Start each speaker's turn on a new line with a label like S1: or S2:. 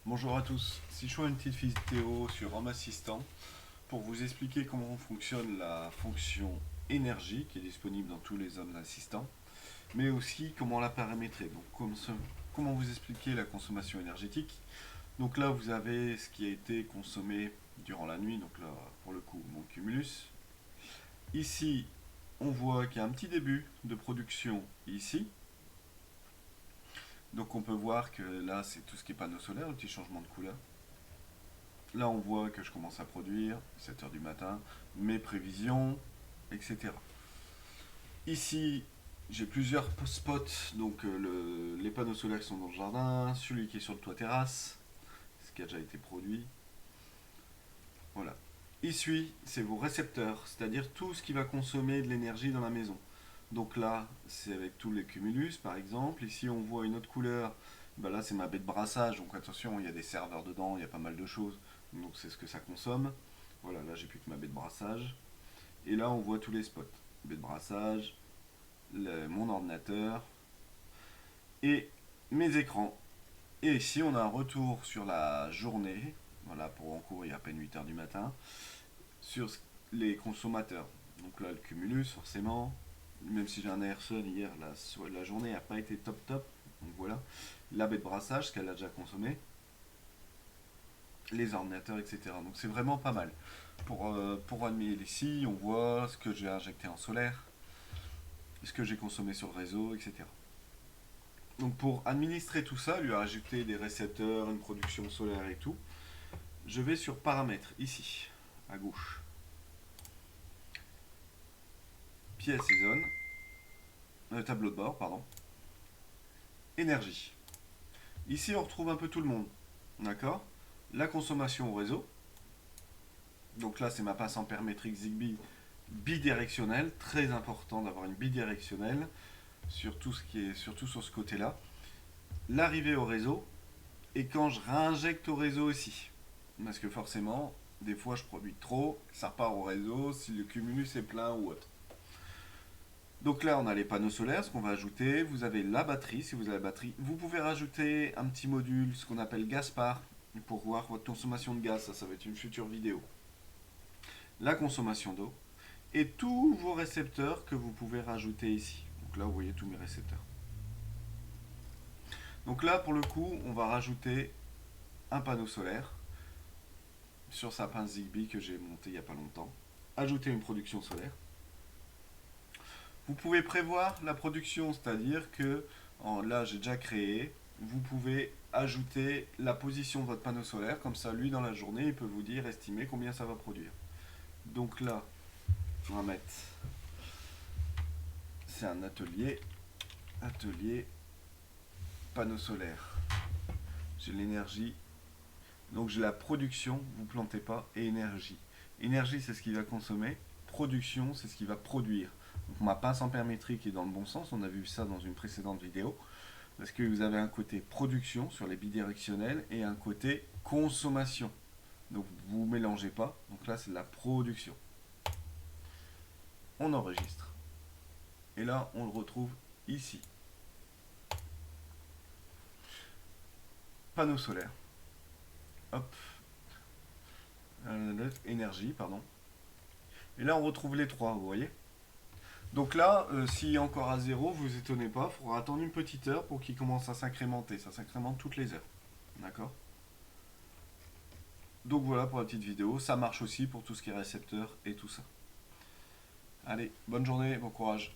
S1: Bonjour à tous, si je fais une petite vidéo sur Home Assistant pour vous expliquer comment fonctionne la fonction énergie qui est disponible dans tous les Home Assistants, mais aussi comment la paramétrer. Donc comment vous expliquer la consommation énergétique. Donc là vous avez ce qui a été consommé durant la nuit, donc là pour le coup mon cumulus. Ici on voit qu'il y a un petit début de production ici. Donc on peut voir que là c'est tout ce qui est panneau solaire, le petit changement de couleur. Là, on voit que je commence à produire, 7 heures du matin, mes prévisions, etc. Ici, j'ai plusieurs spots, donc les panneaux solaires qui sont dans le jardin, celui qui est sur le toit terrasse, ce qui a déjà été produit. Voilà. Ici, c'est vos récepteurs, c'est-à-dire tout ce qui va consommer de l'énergie dans la maison. Donc là, c'est avec tous les cumulus, par exemple. Ici, on voit une autre couleur. Ben là, c'est ma baie de brassage. Donc attention, il y a des serveurs dedans, il y a pas mal de choses. Donc c'est ce que ça consomme. Voilà, là, j'ai plus que ma baie de brassage. Et là, on voit tous les spots. Baie de brassage, mon ordinateur et mes écrans. Et ici, on a un retour sur la journée. Voilà, pour en cours, il y a à peine 8 heures du matin. Sur les consommateurs. Donc là, le cumulus, forcément. Même si j'ai un Airson hier, la journée n'a pas été top top. Donc voilà. La baie de brassage, ce qu'elle a déjà consommé. Les ordinateurs, etc. Donc c'est vraiment pas mal. Pour admirer ici, on voit ce que j'ai injecté en solaire, ce que j'ai consommé sur le réseau, etc. Donc pour administrer tout ça, lui rajouter des récepteurs, une production solaire et tout, je vais sur paramètres, ici, à gauche. Pièces et zones, tableau de bord, pardon. Énergie. Ici, on retrouve un peu tout le monde. D'accord. La consommation au réseau. Donc là, c'est ma passe ampère métrique Zigbee bidirectionnelle. Très important d'avoir une bidirectionnelle sur tout ce qui est, surtout sur ce côté-là. L'arrivée au réseau et quand je réinjecte au réseau aussi. Parce que forcément, des fois, je produis trop, ça repart au réseau si le cumulus est plein ou autre. Donc là, on a les panneaux solaires, ce qu'on va ajouter. Vous avez la batterie, si vous avez la batterie. Vous pouvez rajouter un petit module, ce qu'on appelle Gaspard, pour voir votre consommation de gaz. Ça va être une future vidéo. La consommation d'eau. Et tous vos récepteurs que vous pouvez rajouter ici. Donc là, vous voyez tous mes récepteurs. Donc là, pour le coup, on va rajouter un panneau solaire sur sa pince Zigbee que j'ai monté il n'y a pas longtemps. Ajouter une production solaire. Vous pouvez prévoir la production, c'est-à-dire que là j'ai déjà créé, vous pouvez ajouter la position de votre panneau solaire, comme ça lui dans la journée il peut vous dire, estimer combien ça va produire. Donc là, on va mettre, c'est un atelier, panneau solaire. J'ai l'énergie, donc j'ai la production, vous plantez pas, et énergie. Énergie c'est ce qui va consommer, production c'est ce qui va produire. Donc ma pince ampère métrique est dans le bon sens, on a vu ça dans une précédente vidéo. Parce que vous avez un côté production sur les bidirectionnels et un côté consommation. Donc vous ne mélangez pas. Donc là c'est de la production. On enregistre. Et là on le retrouve ici. Panneau solaire. Hop. Énergie, pardon. Et là on retrouve les trois, vous voyez. Donc là, s'il est encore à zéro, vous étonnez pas, il faudra attendre une petite heure pour qu'il commence à s'incrémenter. Ça s'incrémente toutes les heures. D'accord. Donc voilà pour la petite vidéo. Ça marche aussi pour tout ce qui est récepteur et tout ça. Allez, bonne journée, bon courage.